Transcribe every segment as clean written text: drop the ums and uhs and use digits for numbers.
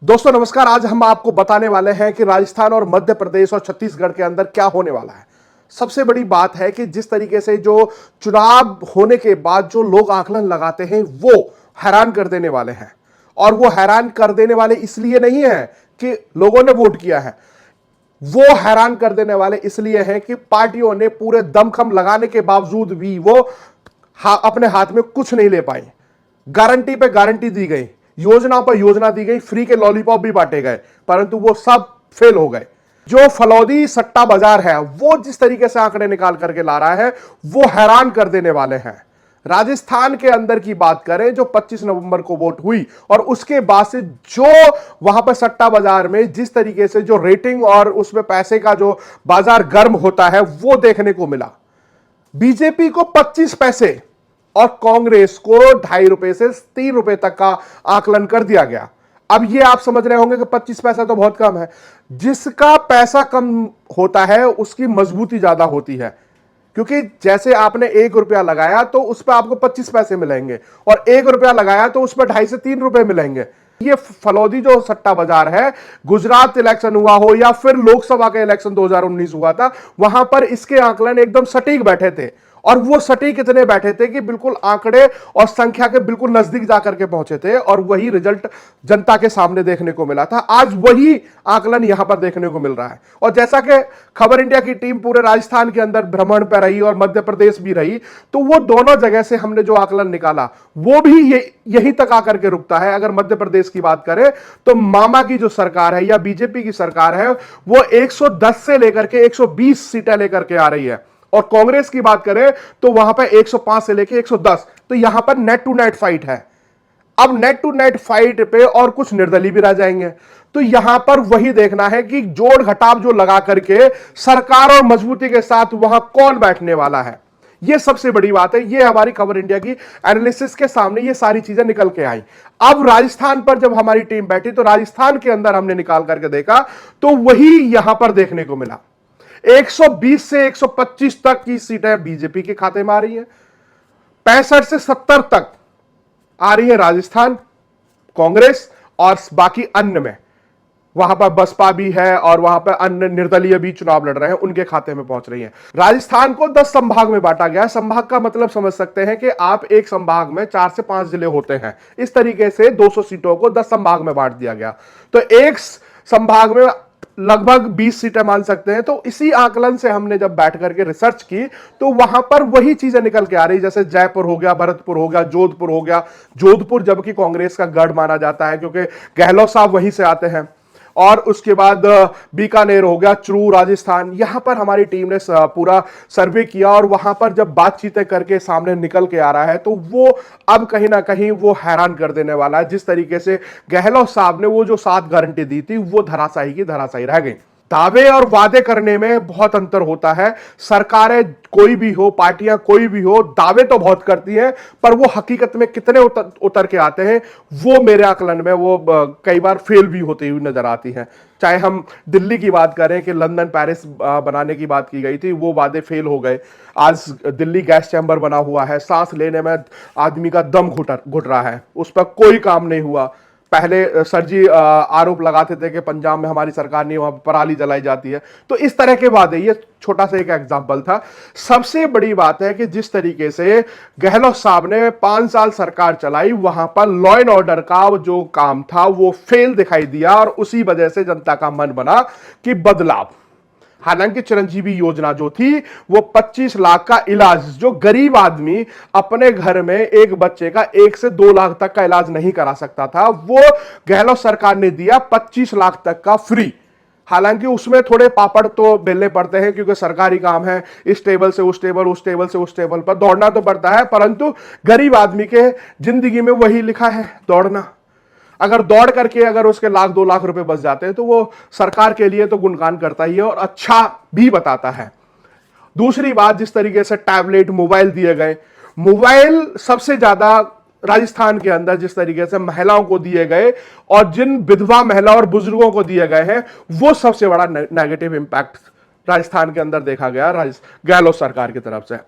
दोस्तों नमस्कार। आज हम आपको बताने वाले हैं कि राजस्थान और मध्य प्रदेश और छत्तीसगढ़ के अंदर क्या होने वाला है। सबसे बड़ी बात है कि जिस तरीके से जो चुनाव होने के बाद जो लोग आकलन लगाते हैं वो हैरान कर देने वाले हैं। और वो हैरान कर देने वाले इसलिए नहीं है कि लोगों ने वोट किया है, वो हैरान कर देने वाले इसलिए हैं कि पार्टियों ने पूरे दमखम लगाने के बावजूद भी वो अपने हाथ में कुछ नहीं ले पाई। गारंटी पे गारंटी दी गई, योजना पर योजना दी गई, फ्री के लॉलीपॉप भी बांटे गए, परंतु वो सब फेल हो गए। जो फलौदी सट्टा बाजार है वो जिस तरीके से आंकड़े निकाल करके ला रहा है वो हैरान कर देने वाले हैं। राजस्थान के अंदर की बात करें, जो 25 नवंबर को वोट हुई और उसके बाद से जो वहां पर सट्टा बाजार में जिस तरीके से जो रेटिंग और उसमें पैसे का जो बाजार गर्म होता है वो देखने को मिला। बीजेपी को 25 पैसे और कांग्रेस को 2.5 रुपए से 3 रुपए तक का आकलन कर दिया गया। अब ये आप समझ रहे होंगे कि 25 पैसा तो बहुत कम है। जिसका पैसा कम होता है उसकी मजबूती ज्यादा होती है, क्योंकि जैसे आपने 1 रुपया लगाया तो उस पर आपको 25 पैसे मिलेंगे और 1 रुपया लगाया तो उस पर 2.5 से 3 रुपए मिलेंगे। ये फलौदी जो सट्टा बाजार है, गुजरात इलेक्शन हुआ हो या फिर लोकसभा का इलेक्शन 2019 हुआ था, वहां पर इसके आकलन एकदम सटीक बैठे थे। और वो सटीक इतने बैठे थे कि बिल्कुल आंकड़े और संख्या के बिल्कुल नजदीक जाकर के पहुंचे थे और वही रिजल्ट जनता के सामने देखने को मिला था। आज वही आकलन यहां पर देखने को मिल रहा है। और जैसा कि खबर इंडिया की टीम पूरे राजस्थान के अंदर भ्रमण पर रही और मध्य प्रदेश भी रही, तो वो दोनों जगह से हमने जो आकलन निकाला वो भी यहीं तक आकर के रुकता है। अगर मध्य प्रदेश की बात करें तो मामा की जो सरकार है या बीजेपी की सरकार है वो 110 से लेकर के 120 सीटें लेकर के आ रही है। और कांग्रेस की बात करें तो वहां पर 105 से लेकर 110, तो यहां पर नेट टू नेट फाइट है। अब नेट टू नेट फाइट पे और कुछ निर्दलीय भी रह जाएंगे, तो यहां पर वही देखना है कि जोड़ घटाव जो लगा करके सरकार और मजबूती के साथ वहां कौन बैठने वाला है। यह सबसे बड़ी बात है। यह हमारी खबर इंडिया की एनालिसिस के सामने ये सारी चीजें निकल के आई। अब राजस्थान पर जब हमारी टीम बैठी तो राजस्थान के अंदर हमने निकाल करके देखा तो वही यहां पर देखने को मिला। 120 से 125 तक की सीटें बीजेपी के खाते में आ रही हैं, 65 से 70 तक आ रही है राजस्थान कांग्रेस, और बाकी अन्य में वहां पर बसपा भी है और वहां पर अन्य निर्दलीय भी चुनाव लड़ रहे हैं, उनके खाते में पहुंच रही है। राजस्थान को 10 संभाग में बांटा गया है। संभाग का मतलब समझ सकते हैं कि आप एक संभाग में 4 से 5 जिले होते हैं। इस तरीके से 200 सीटों को 10 संभाग में बांट दिया गया, तो एक संभाग में लगभग 20 सीटें मान सकते हैं। तो इसी आकलन से हमने जब बैठ करके रिसर्च की तो वहां पर वही चीजें निकल के आ रही, जैसे जयपुर हो गया, भरतपुर हो गया, जोधपुर हो गया। जोधपुर जबकि कांग्रेस का गढ़ माना जाता है क्योंकि गहलोत साहब वहीं से आते हैं। और उसके बाद बीकानेर हो गया, चूरू राजस्थान। यहां पर हमारी टीम ने पूरा सर्वे किया और वहां पर जब बातचीतें करके सामने निकल के आ रहा है तो वो अब कहीं ना कहीं वो हैरान कर देने वाला है। जिस तरीके से गहलोत साहब ने वो जो 7 गारंटी दी थी वो धराशायी की धराशायी रह गई। दावे और वादे करने में बहुत अंतर होता है। सरकारें कोई भी हो, पार्टियां कोई भी हो, दावे तो बहुत करती हैं, पर वो हकीकत में कितने उतर के आते हैं वो मेरे आकलन में वो कई बार फेल भी होती हुई नजर आती हैं। चाहे हम दिल्ली की बात करें कि लंदन पेरिस बनाने की बात की गई थी, वो वादे फेल हो गए। आज दिल्ली गैस चैम्बर बना हुआ है, सांस लेने में आदमी का दम घुट रहा है, उस पर कोई काम नहीं हुआ। पहले सर जी आरोप लगाते थे कि पंजाब में हमारी सरकार नहीं, वहां पराली जलाई जाती है। तो इस तरह के वादे, ये छोटा सा एक एग्जांपल था। सबसे बड़ी बात है कि जिस तरीके से गहलोत साहब ने 5 साल सरकार चलाई, वहां पर लॉ एंड ऑर्डर का जो काम था वो फेल दिखाई दिया और उसी वजह से जनता का मन बना कि बदलाव। हालांकि चिरंजीवी योजना जो थी वो 25 लाख का इलाज, जो गरीब आदमी अपने घर में एक बच्चे का 1 से 2 लाख तक का इलाज नहीं करा सकता था, वो गहलोत सरकार ने दिया 25 लाख तक का फ्री। हालांकि उसमें थोड़े पापड़ तो बेलने पड़ते हैं क्योंकि सरकारी काम है, इस टेबल से उस टेबल, उस टेबल से उस टेबल पर दौड़ना तो पड़ता है, परंतु गरीब आदमी के जिंदगी में वही लिखा है, दौड़ना। अगर दौड़ करके अगर उसके 1-2 लाख रुपए बच जाते हैं तो वो सरकार के लिए तो गुणगान करता ही है और अच्छा भी बताता है। दूसरी बात, जिस तरीके से टैबलेट, मोबाइल दिए गए, मोबाइल सबसे ज्यादा राजस्थान के अंदर जिस तरीके से महिलाओं को दिए गए और जिन विधवा महिला और बुजुर्गों को दिए गए हैं, वो सबसे बड़ा नेगेटिव इंपैक्ट राजस्थान के अंदर देखा गया गहलोत सरकार की तरफ से।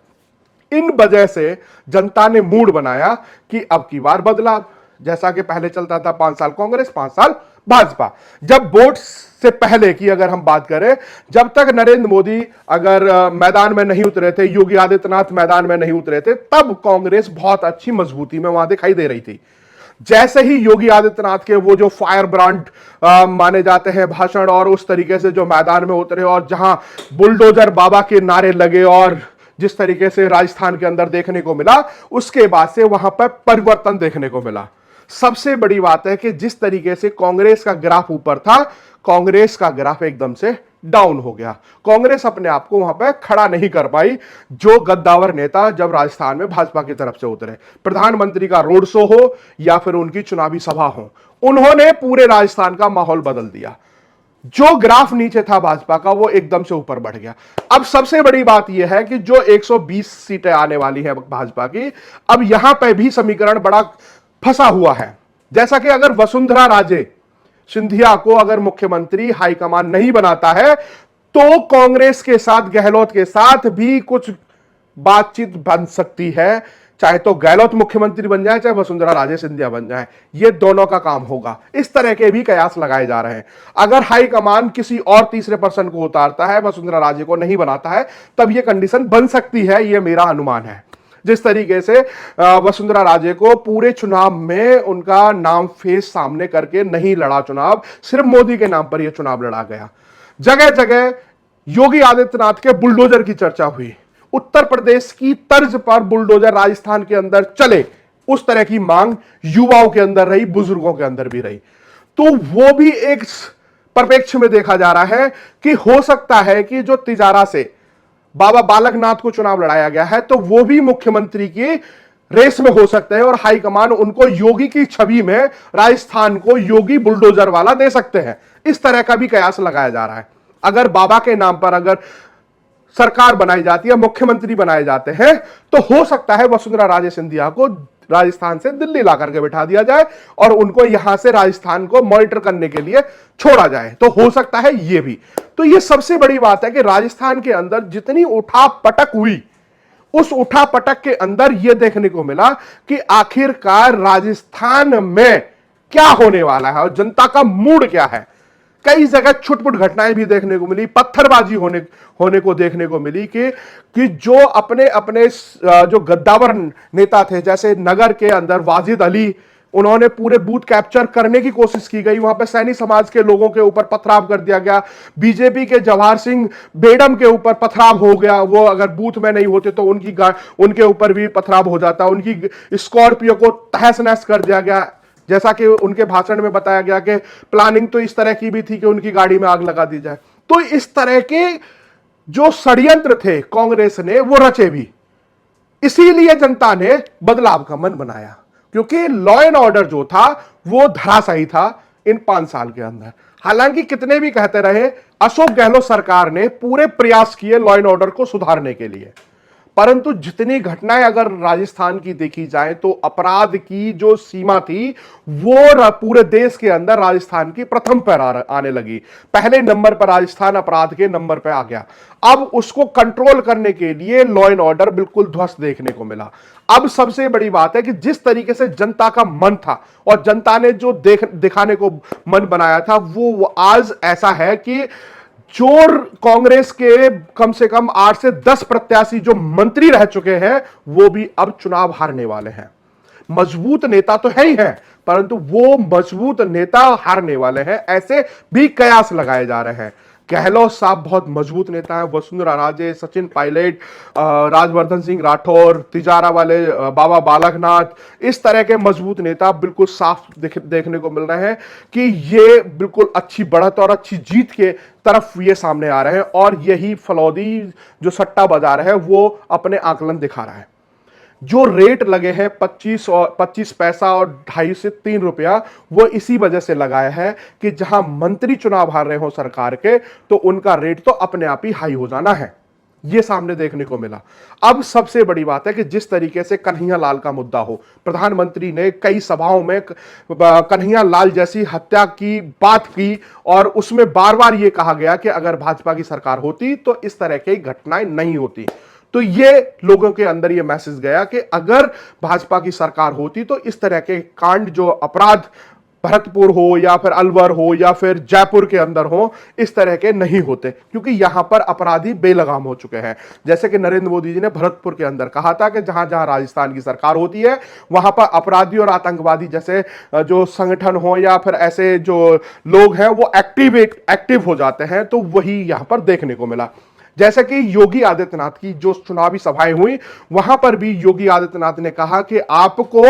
इन वजह से जनता ने मूड बनाया कि अब की बार बदलाव, जैसा कि पहले चलता था 5 साल कांग्रेस 5 साल भाजपा। जब वोट से पहले की अगर हम बात करें, जब तक नरेंद्र मोदी अगर मैदान में नहीं उतरे थे, योगी आदित्यनाथ मैदान में नहीं उतरे थे, तब कांग्रेस बहुत अच्छी मजबूती में वहां दिखाई दे रही थी। जैसे ही योगी आदित्यनाथ के वो जो फायर ब्रांड माने जाते हैं भाषण, और उस तरीके से जो मैदान में उतरे और जहां बुलडोजर बाबा के नारे लगे और जिस तरीके से राजस्थान के अंदर देखने को मिला, उसके बाद से वहां पर परिवर्तन देखने को मिला। सबसे बड़ी बात है कि जिस तरीके से कांग्रेस का ग्राफ ऊपर था, कांग्रेस का ग्राफ एकदम से डाउन हो गया। कांग्रेस अपने आप को वहां पर खड़ा नहीं कर पाई। जो गद्दावर नेता जब राजस्थान में भाजपा की तरफ से उतरे, प्रधानमंत्री का रोड शो हो या फिर उनकी चुनावी सभा हो, उन्होंने पूरे राजस्थान का माहौल बदल दिया। जो ग्राफ नीचे था भाजपा का, वो एकदम से ऊपर बढ़ गया। अब सबसे बड़ी बात यह है कि जो 120 सीटें आने वाली है भाजपा की, अब यहां पर भी समीकरण बड़ा फंसा हुआ है। जैसा कि अगर वसुंधरा राजे सिंधिया को अगर मुख्यमंत्री हाईकमान नहीं बनाता है, तो कांग्रेस के साथ, गहलोत के साथ भी कुछ बातचीत बन सकती है। चाहे तो गहलोत मुख्यमंत्री बन जाए, चाहे वसुंधरा राजे सिंधिया बन जाए, ये दोनों का काम होगा। इस तरह के भी कयास लगाए जा रहे हैं। अगर हाईकमान किसी और तीसरे पर्सन को उतारता है, वसुंधरा राजे को नहीं बनाता है, तब यह कंडीशन बन सकती है। यह मेरा अनुमान है। जिस तरीके से वसुंधरा राजे को पूरे चुनाव में उनका नाम फेस सामने करके नहीं लड़ा चुनाव, सिर्फ मोदी के नाम पर यह चुनाव लड़ा गया। जगह जगह योगी आदित्यनाथ के बुलडोजर की चर्चा हुई। उत्तर प्रदेश की तर्ज पर बुलडोजर राजस्थान के अंदर चले, उस तरह की मांग युवाओं के अंदर रही, बुजुर्गों के अंदर भी रही। तो वो भी एक परिप्रेक्ष्य में देखा जा रहा है कि हो सकता है कि जो तिजारा से बाबा बालकनाथ को चुनाव लड़ाया गया है, तो वो भी मुख्यमंत्री की रेस में हो सकते हैं और हाईकमान उनको योगी की छवि में राजस्थान को योगी बुलडोजर वाला दे सकते हैं। इस तरह का भी कयास लगाया जा रहा है। अगर बाबा के नाम पर अगर सरकार बनाई जाती है, मुख्यमंत्री बनाए जाते हैं, तो हो सकता है वसुंधरा राजे सिंधिया को राजस्थान से दिल्ली ला करके बिठा दिया जाए और उनको यहां से राजस्थान को मॉनिटर करने के लिए छोड़ा जाए। तो हो सकता है ये भी। तो ये सबसे बड़ी बात है कि राजस्थान के अंदर जितनी उठा पटक हुई, उस उठा पटक के अंदर यह देखने को मिला कि आखिरकार राजस्थान में क्या होने वाला है और जनता का मूड क्या है। कई जगह छुटपुट घटनाएं भी देखने को मिली, पत्थरबाजी होने को देखने को मिली कि जो अपने अपने जो गद्दावर नेता थे, जैसे नगर के अंदर वाजिद अली, उन्होंने पूरे बूथ कैप्चर करने की कोशिश की गई। वहां पर सैनी समाज के लोगों के ऊपर पथराव कर दिया गया। बीजेपी के जवाहर सिंह बेडम के ऊपर पथराव हो गया। वो अगर बूथ में नहीं होते तो उनके ऊपर भी पथराव हो जाता। उनकी स्कॉर्पियो को तहस नहस कर दिया गया। जैसा कि उनके भाषण में बताया गया कि प्लानिंग तो इस तरह की भी थी कि उनकी गाड़ी में आग लगा दी जाए। तो इस तरह के जो षड्यंत्र थे कांग्रेस ने वो रचे भी। इसीलिए जनता ने बदलाव का मन बनाया, क्योंकि लॉ एंड ऑर्डर जो था वो धराशायी था इन 5 साल के अंदर। हालांकि कितने भी कहते रहे, अशोक गहलोत सरकार ने पूरे प्रयास किए लॉ एंड ऑर्डर को सुधारने के लिए, परंतु जितनी घटनाएं अगर राजस्थान की देखी जाए तो अपराध की जो सीमा थी वो पूरे देश के अंदर राजस्थान की प्रथम पर आने लगी। पहले नंबर पर राजस्थान अपराध के नंबर पर आ गया। अब उसको कंट्रोल करने के लिए लॉ एंड ऑर्डर बिल्कुल ध्वस्त देखने को मिला। अब सबसे बड़ी बात है कि जिस तरीके से जनता का मन था और जनता ने जो दिखाने को मन बनाया था, वो आज ऐसा है कि जो कांग्रेस के कम से कम 8 से 10 प्रत्याशी जो मंत्री रह चुके हैं, वो भी अब चुनाव हारने वाले हैं। मजबूत नेता तो है ही है, परंतु वो मजबूत नेता हारने वाले हैं, ऐसे भी कयास लगाए जा रहे हैं। गहलोत साहब बहुत मजबूत नेता हैं। वसुंधरा राजे, सचिन पायलट, राजवर्धन सिंह राठौर, तिजारा वाले बाबा बालकनाथ, इस तरह के मजबूत नेता बिल्कुल साफ देखने को मिल रहे हैं कि ये बिल्कुल अच्छी बढ़त और अच्छी जीत के तरफ ये सामने आ रहे हैं। और यही फलौदी जो सट्टा बाजार है वो अपने आकलन दिखा रहा है। जो रेट लगे हैं 25 पैसा और 2.5 से 3 रुपया, वो इसी वजह से लगाया है कि जहां मंत्री चुनाव हार रहे हो सरकार के, तो उनका रेट तो अपने आप ही हाई हो जाना है। ये सामने देखने को मिला। अब सबसे बड़ी बात है कि जिस तरीके से कन्हैया लाल का मुद्दा हो, प्रधानमंत्री ने कई सभाओं में कन्हैया लाल जैसी हत्या की बात की और उसमें बार बार यह कहा गया कि अगर भाजपा की सरकार होती तो इस तरह की घटनाएं नहीं होती। तो ये लोगों के अंदर ये मैसेज गया कि अगर भाजपा की सरकार होती तो इस तरह के कांड, जो अपराध भरतपुर हो या फिर अलवर हो या फिर जयपुर के अंदर हो, इस तरह के नहीं होते, क्योंकि यहां पर अपराधी बेलगाम हो चुके हैं। जैसे कि नरेंद्र मोदी जी ने भरतपुर के अंदर कहा था कि जहां जहां राजस्थान की सरकार होती है वहां पर अपराधी और आतंकवादी जैसे जो संगठन हो या फिर ऐसे जो लोग हैं वो एक्टिव हो जाते हैं, तो वही यहां पर देखने को मिला। जैसे कि योगी आदित्यनाथ की जो चुनावी सभाएं हुई, वहां पर भी योगी आदित्यनाथ ने कहा कि आपको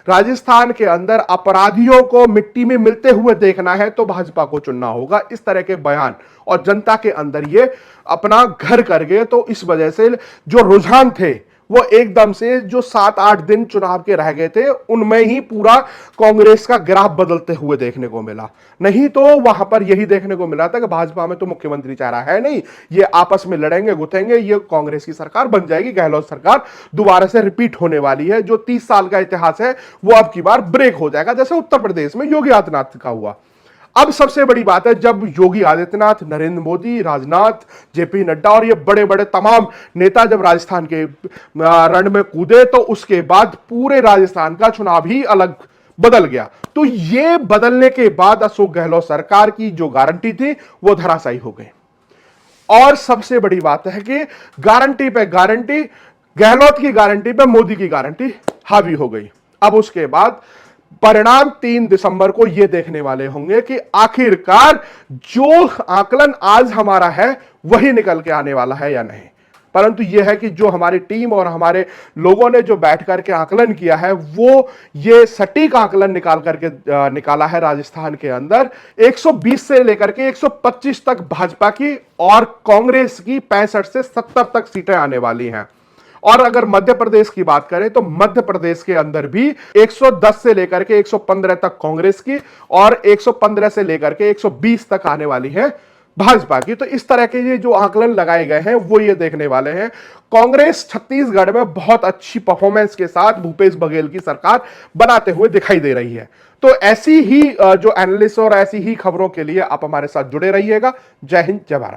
राजस्थान के अंदर अपराधियों को मिट्टी में मिलते हुए देखना है तो भाजपा को चुनना होगा। इस तरह के बयान और जनता के अंदर ये अपना घर कर गए। तो इस वजह से जो रुझान थे वो एकदम से जो 7-8 दिन चुनाव के रह गए थे उनमें ही पूरा कांग्रेस का ग्राफ बदलते हुए देखने को मिला। नहीं तो वहां पर यही देखने को मिला था कि भाजपा में तो मुख्यमंत्री चेहरा है नहीं, ये आपस में लड़ेंगे गुथेंगे, ये कांग्रेस की सरकार बन जाएगी, गहलोत सरकार दोबारा से रिपीट होने वाली है। जो 30 साल का इतिहास है वो अब की बार ब्रेक हो जाएगा, जैसे उत्तर प्रदेश में योगी आदित्यनाथ का हुआ। अब सबसे बड़ी बात है, जब योगी आदित्यनाथ, नरेंद्र मोदी, राजनाथ, जेपी नड्डा और ये बड़े बड़े तमाम नेता जब राजस्थान के रण में कूदे तो उसके बाद पूरे राजस्थान का चुनाव ही अलग बदल गया। तो ये बदलने के बाद अशोक गहलोत सरकार की जो गारंटी थी वो धराशायी हो गई। और सबसे बड़ी बात है कि गारंटी पे गारंटी, गहलोत की गारंटी पे मोदी की गारंटी हावी हो गई। अब उसके बाद परिणाम 3 दिसंबर को यह देखने वाले होंगे कि आखिरकार जो आकलन आज हमारा है वही निकल के आने वाला है या नहीं। परंतु यह है कि जो हमारी टीम और हमारे लोगों ने जो बैठ करके आकलन किया है वो ये सटीक आकलन निकाला है राजस्थान के अंदर 120 से लेकर के 125 तक भाजपा की और कांग्रेस की 65 से 70 तक सीटें आने वाली हैं। और अगर मध्य प्रदेश की बात करें तो मध्य प्रदेश के अंदर भी 110 से लेकर के 115 तक कांग्रेस की और 115 से लेकर के 120 तक आने वाली है भाजपा की। तो इस तरह के ये जो आकलन लगाए गए हैं वो ये देखने वाले हैं। कांग्रेस छत्तीसगढ़ में बहुत अच्छी परफॉर्मेंस के साथ भूपेश बघेल की सरकार बनाते हुए दिखाई दे रही है। तो ऐसी ही जो एनालिस्ट और ऐसी ही खबरों के लिए आप हमारे साथ जुड़े रहिएगा। जय हिंद, जय भारत।